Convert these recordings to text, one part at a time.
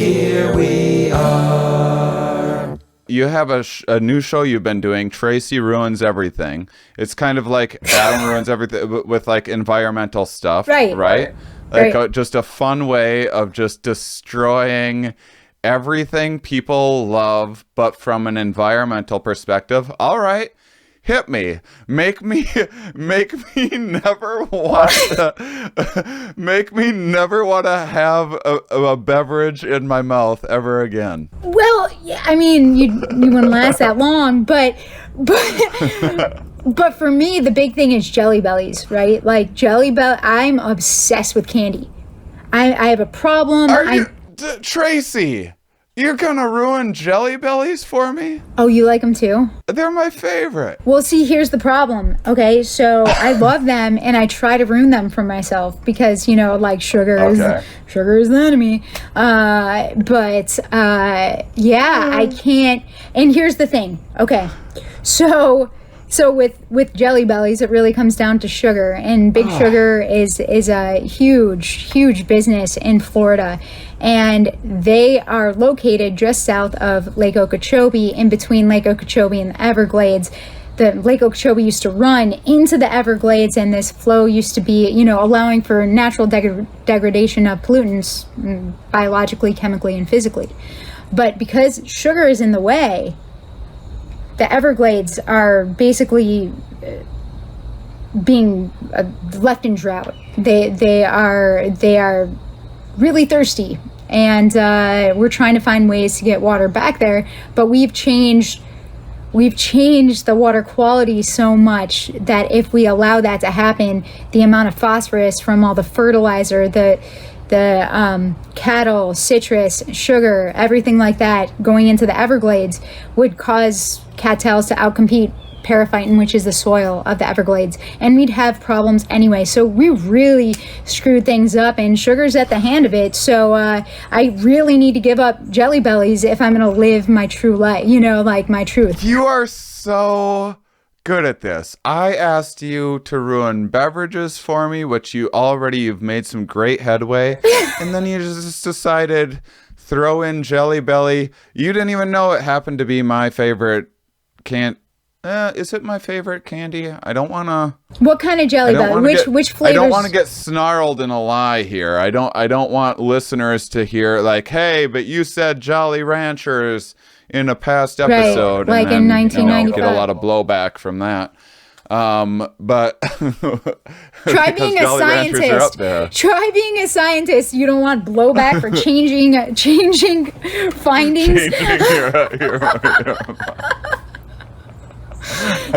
here we are. You have a new show you've been doing, Tracy Ruins Everything. It's kind of like Adam Ruins Everything with like environmental stuff, right? Like just a fun way of just destroying everything people love, but from an environmental perspective. All right. Hit me. Make me never want to have a beverage in my mouth ever again. Well, yeah, I mean, you wouldn't last that long, but for me, the big thing is Jellybellys, right? Like I'm obsessed with candy. I have a problem. Tracy? You're gonna ruin Jellybellys for me? Oh, you like them too? They're my favorite. Well, see, here's the problem. Okay, so I love them, and I try to ruin them for myself because like sugar is the enemy. Yeah, I can't. And here's the thing. Okay, so with Jellybellys, it really comes down to sugar, and Big Sugar is a huge business in Florida, and they are located just south of Lake Okeechobee, in between Lake Okeechobee and the Everglades. The Lake Okeechobee used to run into the Everglades, and this flow used to be, allowing for natural degradation of pollutants, biologically, chemically, and physically. But because sugar is in the way, the Everglades are basically being left in drought. They are really thirsty, and we're trying to find ways to get water back there. But we've changed the water quality so much that if we allow that to happen, the amount of phosphorus from all the fertilizer, the cattle, citrus, sugar, everything like that going into the Everglades would cause cattails to outcompete 𝗏𝑘𝑒𝑟aphyton, which is the soil of the Everglades, and we'd have problems anyway. So we really screwed things up, and sugar's at the hand of it. So I really need to give up Jellybellys if I'm going to live my true life, like my truth. You are so good at this. I asked you to ruin beverages for me, which you've made some great headway, and then you just decided throw in Jellybelly. You didn't even know it happened to be my favorite is it my favorite candy? I don't want to. What kind of Jellybelly? Which flavors? I don't want to get snarled in a lie here. I don't want listeners to hear like, hey, but you said Jolly Ranchers in a past episode, right, like in 1995. Get a lot of blowback from that. But try being a scientist. Try being a scientist. You don't want blowback for changing findings.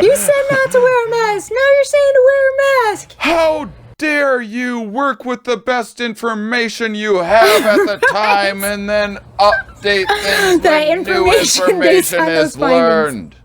You said not to wear a mask. Now you're saying to wear a mask. How dare you work with the best information you have at the time and then update things when new information is learned?